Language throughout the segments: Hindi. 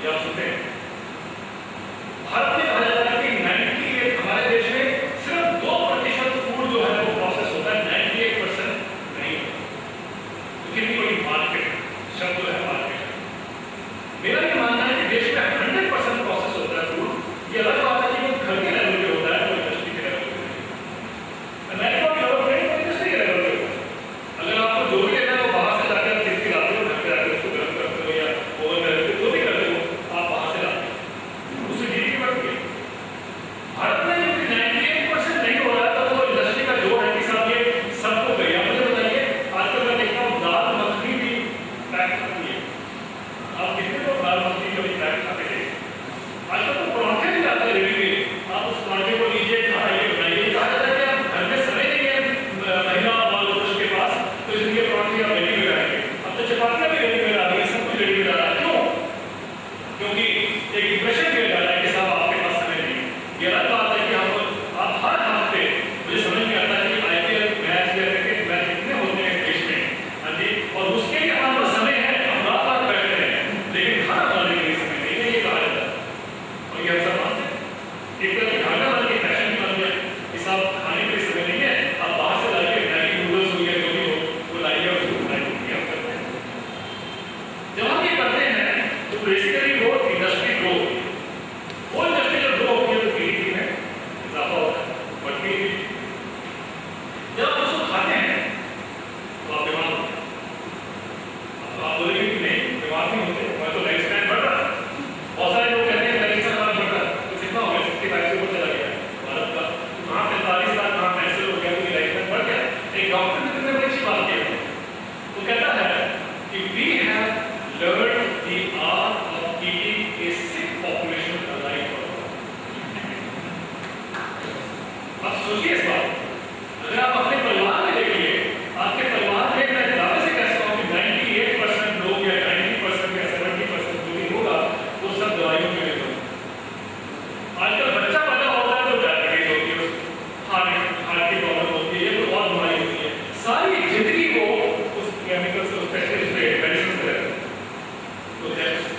ये आप सुनते हैं। भारत में कहा जाता है कि 98 हमारे देश में सिर्फ 2% फूड जो है वो प्रोसेस होता है, 98% नहीं होता। तो कितनी बड़ी मार्केट शब्द है मार्केट। मेरा ये मानना है कि देश में 100% प्रोसेस होता है फूड। ये अलग बात है कि वो घर के लेवल पे होता है, वो इंडस्ट्री के लेवल पे नहीं। अमेरिका और यूरोप में वो इंडस्ट्री के लेवल पे होता है। अगर आपको जो भी लेना है वो बाहर से जाकर खरीद के लाते हो, घर पे आकर उसको गर्म करते हो या ओवन में रखते हो, जो भी करते हो आप बाहर से लाते हो, उससे जीडीपी बढ़ती है। भारत में क्योंकि 98% नहीं हो रहा था, तो इंडस्ट्री का जोर है कि साहब ये सबको गया। मुझे बताइए, आजकल मैं देखता हूँ दाल मखनी भी पैक करती है। आप कितने लोग दाल मखनी कभी पैक खाते थे? आजकल तो पराठे भी जाते हैं रेडीमेड। आप उस पराठे को लीजिए, खाइए, बनाइए। कहा जाता है कि आप घर में समय नहीं है महिला बाल पुरुष के पास, तो इसलिए पराठे आप रेडीमेड आएंगे। अब तो चपातियां भी रेडीमेड आ रही है, सब कुछ रेडीमेड आ रहा है। क्यों? क्योंकि एक इंप्रेशन दिया जा रहा है कि साहब आपके पास समय नहीं है। ये अलग बात है कि आप हर हफ्ते, मुझे समझ नहीं आता है कि आईपीएल मैच या क्रिकेट मैच कितने होते हैं देश में, हाँ जी, और उसके लिए हमारे पास समय है, हम रात रात बैठ रहे हैं, लेकिन खाना बनाने के लिए समय नहीं है, ये कहा जाता है। और ये हम सब मानते हैं। एक तरह की खाना बनाने की फैशन भी बन गया कि साहब खाने के लिए समय नहीं है, आप बाहर से लाइए, मैगी नूडल्स हो गया, जो भी हो वो लाइए और उसको बनाइए, ये हम करते हैं। जब हम ये करते हैं तो बेसिकली वो इंडस्ट्री ग्रो होती है। वो इंडस्ट्री जब ग्रो होती है तो जीडीपी में इजाफा होता है, बढ़ती है। जब आप उसको खाते हैं तो आप बीमार होते हैं। अब आप बोलेंगे कि नहीं बीमार नहीं होते, मैं तो लाइफ स्पैन बढ़ रहा है। बहुत सारे लोग कहते हैं लाइफ स्पैन बढ़ रहा है, तो कितना हो गया? 65 से ऊपर चला गया भारत का। कहाँ 45 साल, कहाँ 65 हो गया, तो लाइफ स्पैन बढ़ गया। एक डॉक्टर ने कितने बड़ी अच्छी बात की है, वो कहता है कि we have learned the art of keeping a sick population alive for a while. अब सोचिए इस बात, अगर आप अपने परिवार में देखिए, आपके परिवार में मैं दावे से कह सकता हूँ कि 98% लोग या 90% या 70% जो भी होगा वो सब दवाइयों में निर्भर है। आजकल बच्चा पैदा होता है तो डायबिटीज होती है, हार्ट की प्रॉब्लम होती है, तो और बीमारी होती है। सारी जिंदगी वो उस केमिकल से, उस पेस्टिसाइड से, मेडिसिन से रहती है। तो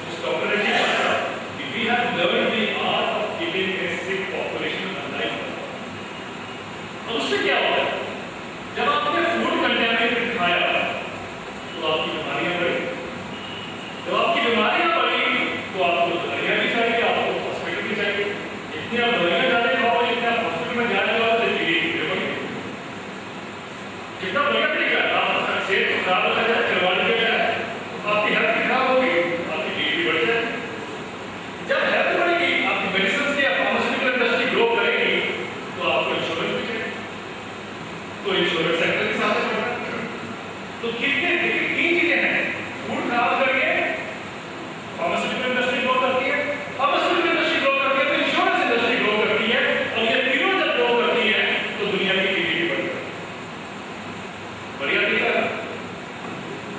उस डॉक्टर ने क्या कहा कि we have learned the art of keeping a sick population alive. अब उससे क्या होता है? जब आपने फूड कंटेमिनेटेड खाया तो आपकी बीमारियां बढ़ी। जब आपकी बीमारियां बढ़ी तो आपको दवाइयां भी चाहिए, आपको हॉस्पिटल भी चाहिए। जितनी आप दवाइयां ज्यादा खाओगे, जितने आप हॉस्पिटल में जाने वाले तो जीडीपी बढ़ी। कितना बढ़िया तरीका है, आपका सेहत खराब रखा जाए, खिलवाड़ किया जाए, आपकी हेल्थ खराब होगी, आपकी जीडीपी बढ़ जाएगी। जब हेल्थ बढ़ेगी, आपकी मेडिसिन या फार्मास्यूटिकल इंडस्ट्री ग्रो करेगी, तो आपको इंश्योरेंस भी चाहिए, तो इंश्योरेंस सेक्टर के साथ बढ़ना। तो कितने तीन चीजें हैं, फूड खराब करिए, फार्मास्यूटिकल इंडस्ट्री ग्रो करती है, फार्मास्यूटिकल इंडस्ट्री ग्रो करती है तो इंश्योरेंस इंडस्ट्री ग्रो करती है, और ये तीनों जब ग्रो करती है तो दुनिया की जीडीपी बढ़ती है। बढ़िया तरीका है।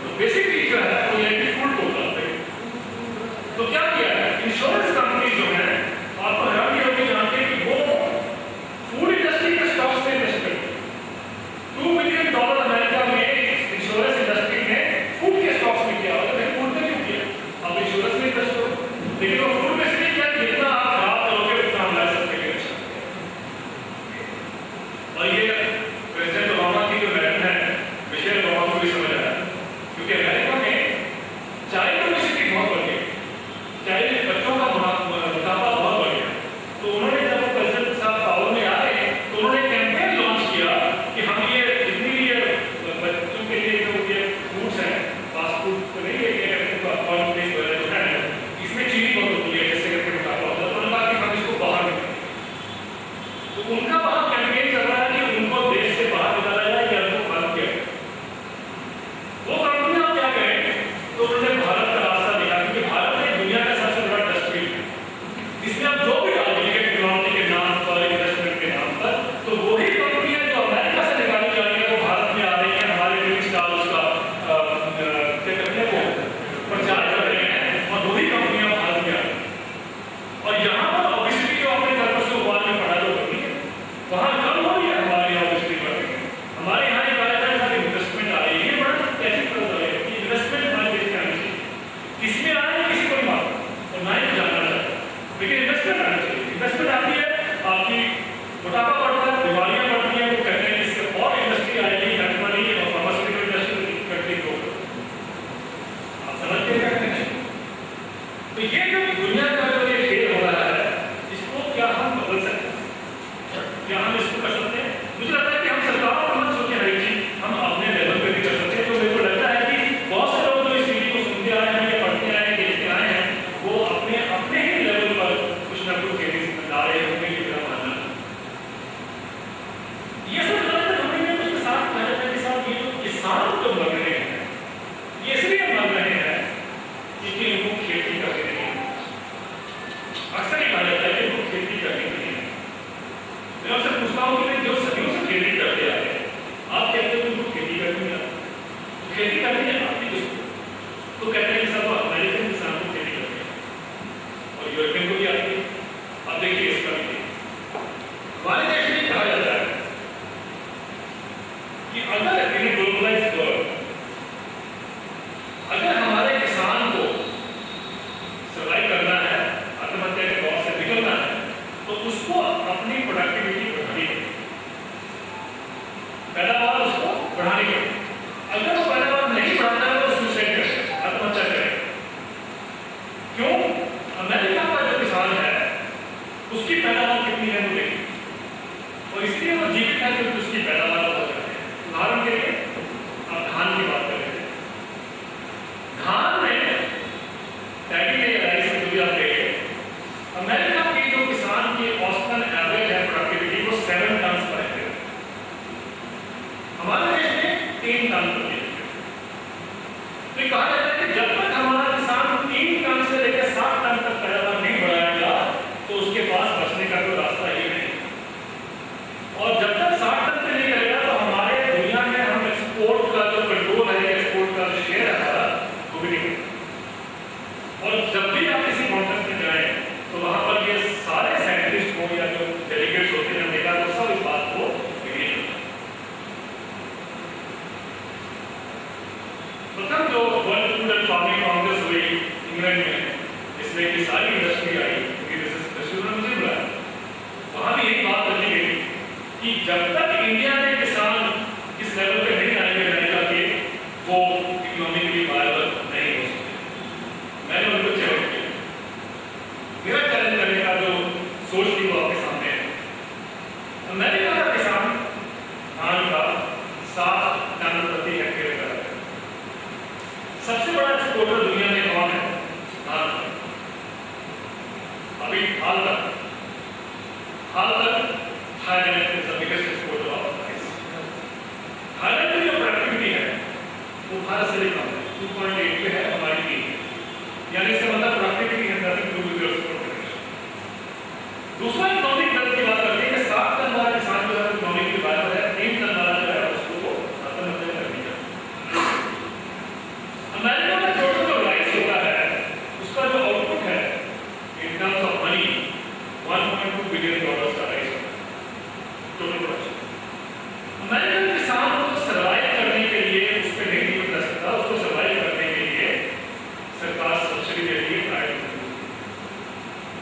तो बेसिक चीज जो है वो ये कि फूड को उगाते हैं। तो क्या किया है इंश्योरेंस कंपनी जो है, आपको हैरानी होगी जान के कि वो फूड इंडस्ट्री के स्टॉक्स में इन्वेस्ट करती है। $2 बिलियन अमेरिका में इंश्योरेंस इंडस्ट्री ने फूड के स्टॉक्स में किया। और फूड में क्यों किया? आप इंश्योरेंस में इन्वेस्ट करो, लेकिन वो फूड में इसलिए किया जितना आप खराब करोगे उतना हम ला सकते हैं। और ये प्रेसिडेंट ओबामा की जो मैडम है मिशेल ओबामा को भी समझ आया, क्योंकि अमेरिका में चाइल्ड ओबेसिटी बहुत बढ़ गई, चाइल्ड बच्चों का मोटापा बहुत बढ़ गया। तो उन्होंने जब प्रेसिडेंट साहब पावर में आए तो उन्होंने कैंपेन लॉन्च किया कि हम ये जितनी भी बच्चों के लिए जो ये फूड्स हैं, फास्ट फूड तो नहीं है, कॉर्नफ्लेक्स वगैरह जो है, इसमें चीनी बहुत होती है, तो ये जो दुनिया का जो ये खेल हो रहा है, इसको क्या हम बदल सकते हैं? क्या हम इसको कर सकते हैं? मुझे लगता है कि हम सरकारों को मत सोचें हर एक चीज, हम अपने लेवल पे भी कर सकते हैं। तो मेरे को लगता है कि बहुत से लोग जो इस वीडियो को सुनते आए हैं या पढ़ते आए हैं, देखते आए हैं, वो अपने अपने ही लेवल पर कुछ ना कुछ चेंजेस ला रहे होंगे, ये मेरा मानना है। ये सब गलत हमें उसके साथ भारत के साथ ये जो किसान जो मर रहे हैं, ये इसलिए मर रहे हैं क्योंकि इनको खेती करने नहीं है। अक्सर ये कहा जाता है कि इनको खेती करने के लिए, मैं आपसे पूछता हूँ कि जो सदियों से खेती करते आ रहे हैं, आप कहते हो उनको खेती करनी है, तो खेती करनी है आपकी किसको? तो कहते हैं कि सब अमेरिकन किसान को खेती करनी है और यूरोपियन को भी आती है। अब देखिए इसका भी हमारे देश में कहा जाता है कि अगर इन ग्लोबलाइज्ड वर्ल्ड, अगर हमारे किसान को सर्वाइव करना है, आत्महत्या के दौर से निकलना है, तो उसको अपनी प्रोडक्टिविटी बढ़ानी है, पैदावार उसको बढ़ानी है। अगर वो पैदावार नहीं बढ़ाता है तो सुसाइड करे, आत्महत्या करे। क्यों? अमेरिका का जो किसान है उसकी पैदावार कितनी है वो देखिए, और इसलिए वो जीवित है क्योंकि उसकी पैदावार बहुत ज्यादा है। उदाहरण के लिए आप धान की बात करें, धान में पैडी के राइस में जो आप देखें, अमेरिका के जो किसान की औसतन एवरेज है प्रोडक्टिविटी वो 7 टन पर हेक्टेयर, हमारे देश में 3 टन पर हेक्टेयर। तो कहा जाता है कि जब तक हमारा किसान 3 टन से लेकर 7 टन तक पैदावार नहीं बढ़ाएगा तो उसके पास बचने का कोई रास्ता ही नहीं। और जब तक 7 टन पे नहीं करेगा तो हमारे दुनिया में हम एक्सपोर्ट का जो कंट्रोल है, एक्सपोर्ट का जो शेयर है हमारा, वो भी नहीं। और जब भी आप किसी कॉन्फ्रेंस में जाएं तो वहां पर ये सारे साइंटिस्ट हो या जो डेलीगेट्स होते हैं अमेरिका को, सब इस बात को एग्री करते हैं। प्रथम जो world food and farming Congress हुई इंग्लैंड में, इसमें की सारी इंडस्ट्री आई, इंडस्ट्री ने मुझे बुलाया, वहां भी यही बात रखी गई कि जब तक इंडिया में किसान इस लेवल पे नहीं आएंगे अमेरिका के, वो इकोनॉमिकली वायबल नहीं हो सकते। मैंने उनको चैलेंज किया, मेरा चैलेंज करने का जो सोच थी वो आपके सामने है। अमेरिका का किसान धान का 7 टन प्रति हेक्टेयर कर रहा है। सबसे बड़ा एक्सपोर्टर दुनिया में कौन है? धान। अभी हाल तक Thailand is the biggest exporter of rice. Thailand की जो प्रोडक्टिविटी है वो भारत से भी कम है, 2.8 पे है, हमारी 3 है। यानी इसका मतलब प्रोडक्टिविटी है nothing to do with export. दूसरा इकोनॉमिक ग्रोथ की बात करते हैं कि 7 टन वाला किसान जो है इकोनॉमिक वायबल है, 3 टन वाला जो है उसको आत्महत्या करनी चाहिए। अमेरिका में टोटल जो राइस होता है उसका जो आउटपुट है in terms of money $1.2 billion का राइस होता है टोटल प्रोडक्शन। अमेरिकन किसान को सर्वाइव करने के लिए उस पर नहीं डिपेंड कर सकता, उसको सर्वाइव करने के लिए सरकार सब्सिडी दे रही है प्राइवेट,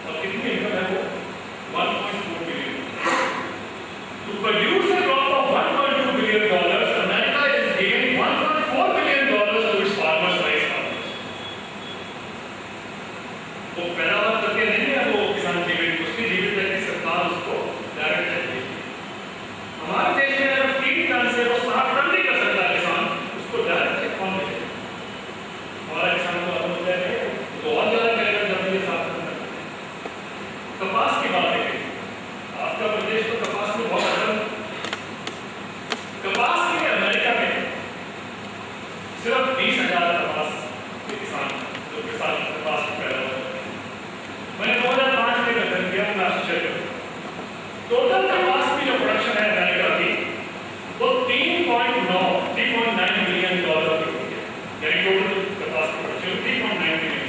और कितनी इनकम है वो 1.4 billion. To produce a crop of $1.2 billion, America is giving $1.4 billion to its farmers, rice farmers. वो पैदावार करके नहीं है वो किसान जीवित, उसकी जीवित है कि सरकार उसको डायरेक्ट देती है। हमारे देश में अगर 3 टन से वो 7 टन नहीं कर सकता किसान, उसको डायरेक्ट कौन देगा? हमारा किसान को अब होता है तो और ज्यादा करेगा जब ये 7 टन। कपास की बात है, आपका प्रदेश तो कपास में बहुत अहम, कपास के लिए अमेरिका में सिर्फ 20,000 कपास के किसान जो किसान कपास की पैदावार करते हैं। मैंने 2005 में गठन किया राष्ट्रीय टोटल कपास की जो प्रोडक्शन है अमेरिका की वो 3.9 बिलियन डॉलर की होती है, यानी टोटल कपास की प्रोडक्शन 3.9 बिलियन।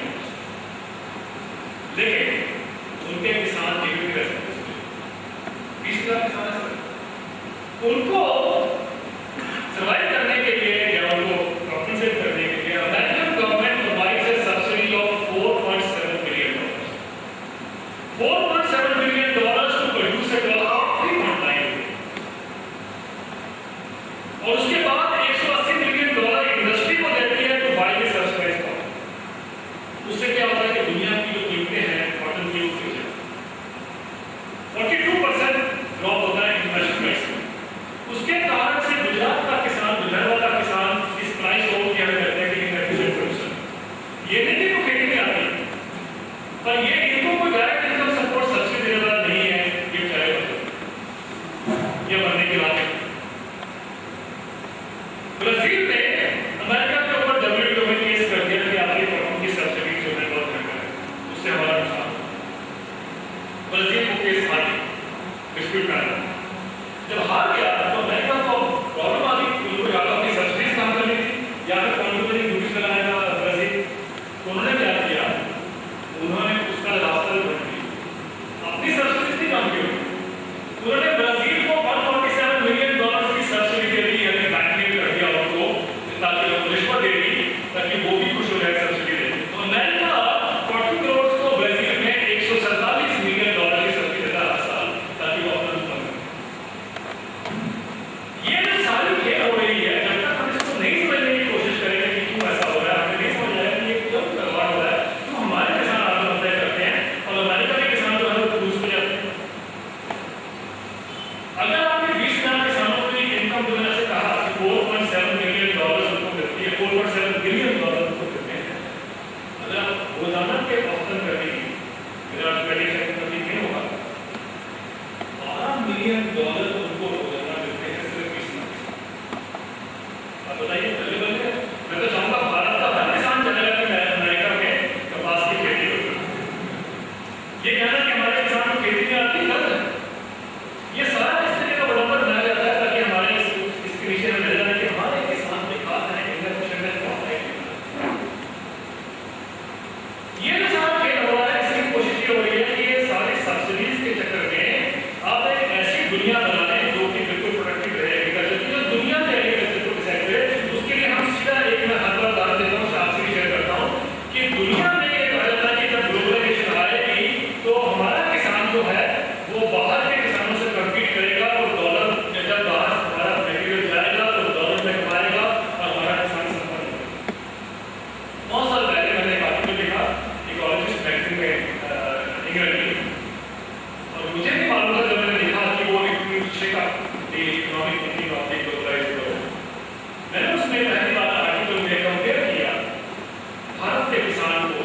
लेकिन उनके किसान जीवित रह सकते हैं, 20,000 किसान है, उनको सर्वाइव करने के लिए या उनको कॉम्पेंसेट करने के लिए American government provides a subsidy of $4.7 billion. $4.7 billion to produce a crop of 3.9 billion, और उसके बाद $180 बिलियन इंडस्ट्री को देती है to buy the subsidised crop. उससे क्या होता है कि दुनिया पर ये इनको कोई डायरेक्ट इनकम सपोर्ट सब्सिडी देने वाला नहीं है, ये चलेगा, ये बनने की बात है। ब्राजील ने अमेरिका के ऊपर डब्ल्यूटीओ में केस कर दिया कि आपकी प्रॉडक्ट की सब्सिडी जो है बहुत महंगा है, उससे हमारा नुकसान। ब्राजील को केस हार गया, डिस्प्यूट कर रहा। जब हार गया तो अमेरिका को प्रॉब्लम आ गई, उनको या तो अपनी सब्सिडीज कम करनी थी या फिर काउंटर ड्यूटीज लगाएगा ब्राजील। तो उन्होंने क्या किया, उन्होंने उसका रास्ता ढूंढ लिया, अपनी सब्सिडीज नहीं कम की, उन्होंने ब्राजील को $147 मिलियन की सब्सिडी दे दी, यानी बैंक ने भी कर दिया उनको, ताकि वो रिश्वत दे दी ताकि वो भी खुश हो जाए सब्सिडी दे। तो अमेरिका 40 करोड़ को ब्राजील में $147 मिलियन की सब्सिडी देता है हर साल, ताकि वो अपना नुकसान करे। ये जो सारी खेल हो रही है, जब तक हम इसको नहीं समझने की कोशिश करेंगे कि क्यों ऐसा हो रहा है, हमें नहीं समझ आएगा कि ये क्यों गड़बड़ हो रहा है, तो हमारे किसान आत्महत्या करते हैं और अमेरिका के किसान जो है वो लूज हो जाते हैं। अगर आपने 20,000 किसानों की इनकम दुनिया से कहा कि $4.7 मिलियन उनको मिलती है, $4.7 बिलियन उनको मिलते हैं, अगर आप रोजाना के औसतन करेंगे, मेरा प्रेडिक्शन कभी नहीं होगा, $12 मिलियन उनको रोजाना मिलते हैं सिर्फ 20,000। अब बताइए अवेलेबल है? मैं तो चाहूंगा भारत का हर किसान चलेगा कि मैं अमेरिका में कपास की खेती करूँ। ये कहना कि हमारे किसान को खेती में आती है, ये सारा इस तरह का बराबर बनाया जाता है ताकि हमारे इसके नीचे में मिल जाए कि हमारे किसान में खाद है, इनका कुछ में कौन है। ये जो सारा खेल हो रहा है, इसकी कोशिश ये हो रही है कि ये सारे सब्सिडीज के चक्कर में आप एक ऐसी दुनिया बना लें जो कि बिल्कुल प्रोडक्टिव रहे एग्रीकल्चर की, जो दुनिया में एग्रीकल्चर को डिसाइड करे। उसके लिए हम सीधा एक मैं हर बार दान देता हूँ, आपसे भी शेयर करता हूँ कि दुनिया में ये कहा जाता है कि जब ग्लोबलाइजेशन आएगी तो हमारा किसान जो है वो बाहर के किसानों से कम्पीट करेगा और डॉलर जब बाहर हमारा मटेरियल जाएगा तो डॉलर में कमाएगा और हमारा किसान संपन्न होगा। 9 साल पहले मैंने एक आर्टिकल लिखा इकोलॉजिस्ट मैगजीन में इंग्लैंड में, और मुझे नहीं मालूम था जब मैंने लिखा कि वो एक शिका the economic thinking of the globalised world. मैंने उसमें पहली बार आर्टिकल में कंपेयर किया भारत के किसान को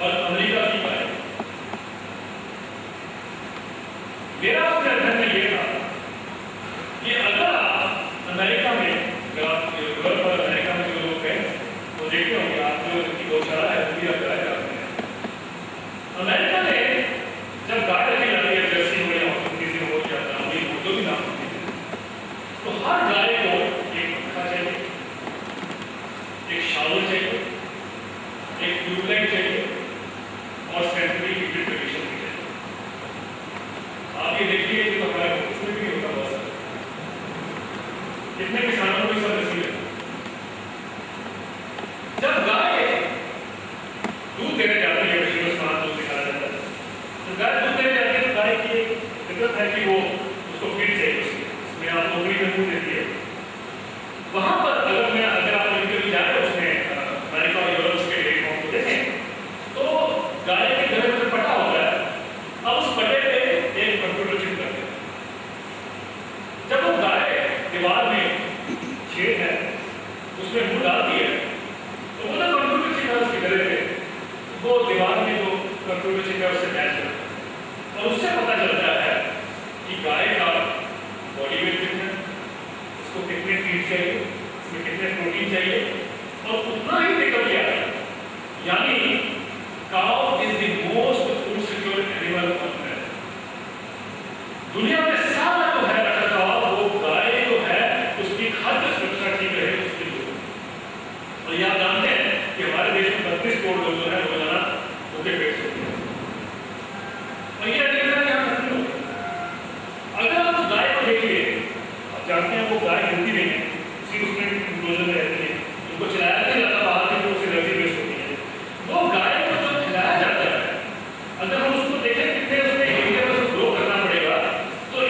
और अमेरिका की बात। मेरा उसके अध्ययन में ये था कि अगर आप अमेरिका में अमेरिका में जो लोग हैं वो देखते होंगे, आप जो इनकी गौशाला है वो भी आप गाय रखते हैं। अमेरिका में जब गाय रखी जाती है, जर्सी हो या किसी हो या जो भी नाम होती है, तो हर गाय को एक पंखा चाहिए, एक शावर चाहिए, एक ट्यूबलाइट चाहिए और सेंट्रली हीटेड कंडीशन भी चाहिए। आप ये देखिए कि हमारे उसमें भी होता हुआ सर कितने किसानों को सब नसीब है। जब गाय दूध देने जाती है, दूध दिखाया जाता है, तो गाय दूध देने जाती है तो गाय की दिक्कत है कि वो उसको फीड चाहिए, उसमें आप नौकरी में दूध देती है। वहां पर अगर आप कभी जाए उसमें अमेरिका और यूरोप के डेयरी फार्म को देखें तो गाय के घर में पटा होता है, अब उस पटे पे एक कंप्यूटर चिप करते हैं। जब वो गाय दीवार में छेद है उसमें मुंह डालती है तो वो जो कंप्यूटर चिप है उसके गले पे वो दीवार में जो कंप्यूटर चिप है उससे मैच करता है और उससे पता चलता है कि गाय का बॉडी वेट कितना है, उसको कितने फीड चाहिए, उसमें कितने प्रोटीन चाहिए, और उतना ही निकल गया। यानी cow is the most food secure animal on earth. दुनिया में सारा जो है रखरखाव वो गाय जो है उसकी खाद्य सुरक्षा ठीक रहे उसके लिए। और ये आप जानते हैं कि हमारे देश में 32 करोड़ लोग जो है रोजाना भूखे पेट सोते हैं, और ये अधिकार यहाँ खत्म हो गया। अगर आप उस गाय को देखिए, आप जानते हैं वो गाय हिलती नहीं है, उसी उसमें इंक्लूजन में रहती है, उनको चलाया नहीं जाता बाहर से, तो उसे एनर्जी वेस्ट होती है। वो गाय को जो खिलाया जाता है, अगर हम उसको देखें कितने उसमें एरिया में उसको ग्रो करना पड़ेगा, तो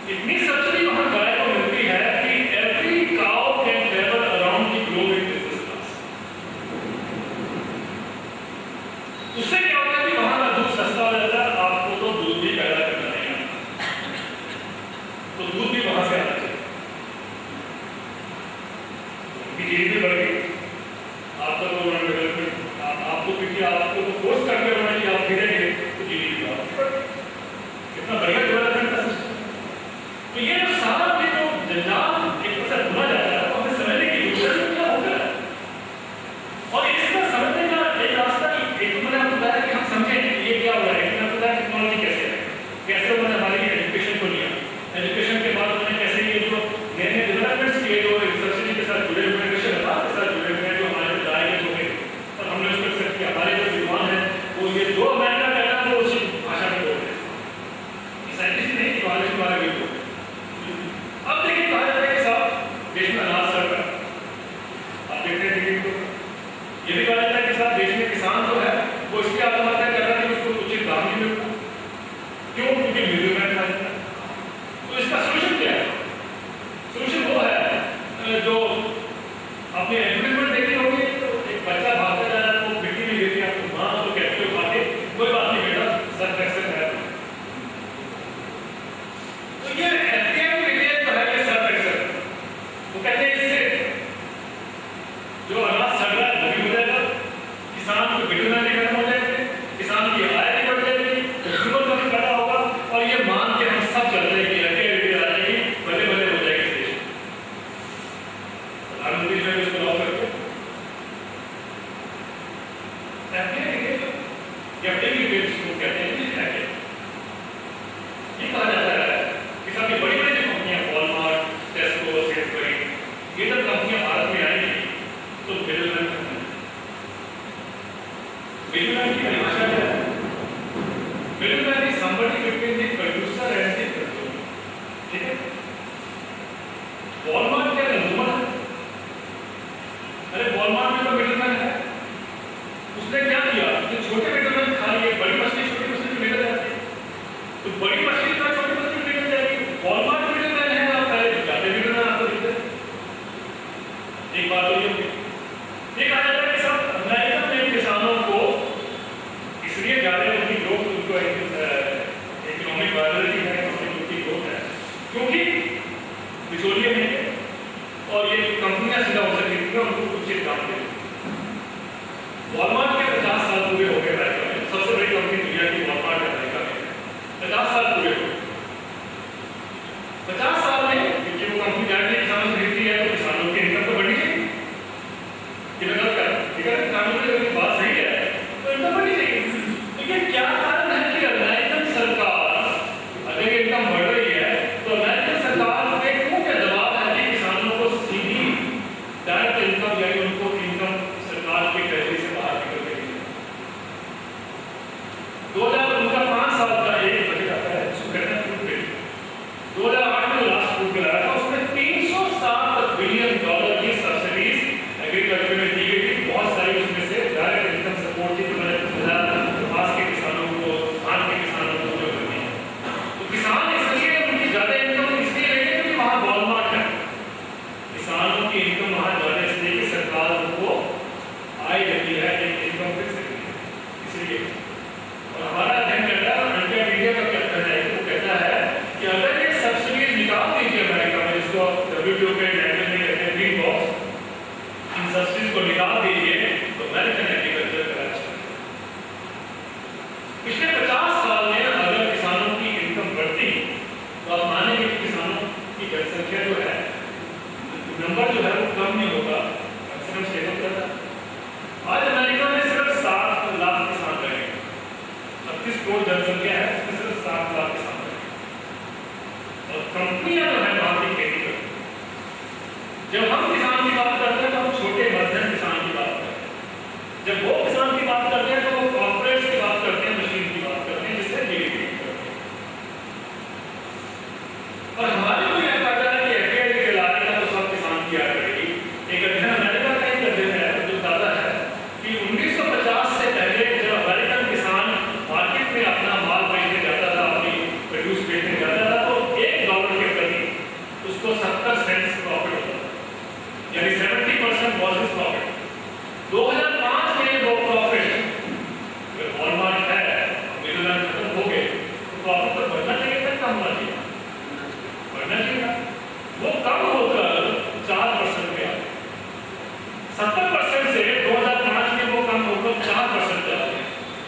इतनी सब्सिडी वहां गाय को मिलती है कि every cow can travel around the globe in business class. उससे क्या होता है कि वहां का दूध सस्ता हो जाता है, आपको तो दूध भी पैदा करना नहीं आता, तो दूध भी वहां से आना चाहिए, चीज भी बढ़ गई। आपका तो डेवलपमेंट आपको क्योंकि आपको तो फोर्स करके होना कि आप धीरे धीरे तो जीडीपी कितना बढ़िया डेवलपमेंट का सिस्टम। तो ये जो सारा ये जो जंजाल एक तरह भुना जाता है, तो हमें समझने की जरूरत है क्या हो गया, और इसका समझने का एक रास्ता एक तो मैंने आपको बताया कि हम समझें कि ये क्या हो रहा है, कि मैंने बताया टेक्नोलॉजी कैसे है, कैसे उन्होंने हमारी एजुकेशन को लिया, एजुकेशन के बाद उन्होंने कैसे ये जो नए नए डेवलपमेंट्स किए जो सब्सिडी के साथ जुड़े हुए कृषि विभाग के साथ जुड़े हुए जो हमारे राय के जो है, और हमने उसको एक्सेप्ट किया। हमारे जो विद्वान हैं वो ये जो अमेरिका कहता है वो उसी भाषा में बोल रहे हैं, साइंटिस्ट नहीं नॉलेज के बारे में बोल। अब देखिए कहा जाता है कि साहब देश में अनाज सड़ रहा है, आप देखते हैं ये भी कहा जाता है कि साहब देश में किसान जो है वो इसलिए आत्महत्या कर रहा है कि उसको उचित दाम नहीं मिलता, क्यों? क्योंकि मिडलमैन खा जाता है। तो इसका सोल्यूशन क्या है? सोल्यूशन वो है जो आपने एडवर्टाइजमेंट देखी होगी, तो एक बच्चा भागता जा रहा है, वो मिट्टी में गिरती है, आपको माँ तो कहती है उठा के, कोई बात नहीं बेटा सर्फ एक्सेल है। तो ये एफडीए में जो है ये सर्फ एक्सेल, वो कहते हैं इससे जो अनाज सड़ रहा है वो भी हो जाएगा, किसान को बिटना नहीं करना हो जाएगा, किसान की आय भी बढ़ जाएगी, कंज्यूमर का भी फायदा होगा, और ये मान के हम सब चल रहे हैं कि एफडीए आ जाएगी, भले भले हो जाएगी देश। प्रधानमंत्री ने इसको लॉन्च करके एफडीए की बेस को कहते हैं कि ये कहा जाता है कि सब ये बड़ी बड़ी कंपनियां वॉलमार्ट, टेस्को, सेफ्री, ये सब कंपनियां भारत में आएंगी तो मिडलमैन की परिभाषा क्या है? Middleman is somebody between the producer and the consumer. ठीक है, वॉलमार्ट क्या कंज्यूमर है? अरे वॉलमार्ट में तो मिडलमैन है, उसने क्या किया कि छोटे मिडलमैन खा लिए, बड़ी मछली छोटी मछली में निकल जाती है, तो बड़ी मछली का छोटी मछली में निकल जाएगी। वॉलमार्ट मिडलमैन है, आप पहले जाते मिडलमैन आपको दिखते हैं। एक बात तो ये कहा जाता है कि सब अमेरिका में किसानों को इसलिए ज्यादा उनकी ग्रोथ, उनको इकोनॉमिक वायबिलिटी है, उनकी ग्रोथ है क्योंकि बिचौलिए नहीं है, और ये कंपनियां सीधा उनसे खरीदती हैं, उनको उचित दाम देती हैं। वॉलमार्ट के 50 साल पूरे हो गए अमेरिका में, सबसे बड़ी कंपनी दुनिया की वॉलमार्ट अमेरिका में 50 साल पूरे हो गए। 50 साल में क्योंकि वो कंपनी डायरेक्टली किसानों से खरीदती है, तो किसानों की इनकम तो बढ़नी चाहिए। ये गलत कर, ठीक है, कानून में बात सही है, तो इनकम बढ़नी चाहिए। लेकिन क्या कारण है कि अमेरिकन सरकार अगर इनकम बढ़ रही है, तो अमेरिकन सरकार पे क्यों क्या दबाव है कि किसानों को सीधी डायरेक्ट इनकम यानी उनको इनकम सरकार के ट्रेजरी से बाहर निकल रही है। 2005 साल का एक बजट आता है, उसको कहते हैं फूड बिल। 2008 में लास्ट फूड बिल आया था, उसमें $307 बिलियन की सब्सिडीज एग्रीकल्चर में दी गई थी। बहुत सारी उसमें से डायरेक्ट इनकम सपोर्ट की, तो मैंने पास के किसानों को, धान के किसानों को जो करनी है, तो किसान इसलिए उनकी ज्यादा इनकम इसलिए लेते हैं क्योंकि वहां वॉलमार्ट है। किसानों की इनकम वहां ज्यादा इसलिए कि सरकार उनको आय देती है, एक इनकम फिक्स देती है, इसलिए। और हमारा अध्ययन कहता है, इंडिया मीडिया का क्या कहना है, वो कहता है कि अगर ये सब्सिडीज निकाल दीजिए अमेरिका में, जिसको WTO के लैंग्वेज में कहते हैं ग्रीन बॉक्स, इन सब्सिडीज को निकाल दीजिए तो अमेरिकन एग्रीकल्चर क्रैश करेगा। पिछले 50 साल में अगर किसानों की इनकम बढ़ती तो आप मानेंगे कि किसानों की जनसंख्या जो है, नंबर जो है वो कम नहीं होगा, कम से कम स्टेबल करता। आज अमेरिका में सिर्फ 7 लाख किसान रहेंगे, 38 करोड़ जनसंख्या है, उसमें सिर्फ 7 लाख किसान रहेंगे, और कंपनियां जो है वहां की खेती करती हैं। जब हम किसान की बात करते हैं तो हम छोटे मध्यम किसान की बात करते हैं, जब वो किसान की बात करते हैं तो वो कॉर्पोरेट्स की बात करते हैं, मशीन की बात करते हैं, जिससे जीडीपी करते हैं। और हमारे को यह कहता है कि एफडीआई के लाने का तो सब किसान की याद करेगी। एक अध्ययन अमेरिका का एक अध्ययन है जो बताता है कि 1950 से पहले जब अमेरिकन किसान मार्केट में अपना माल बेचने जाता था, अपनी प्रोड्यूस बेचने जाता था, तो $1 के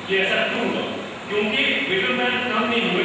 ये ऐसा क्यों हुआ? क्योंकि मिडिलमैन कम नहीं हुए,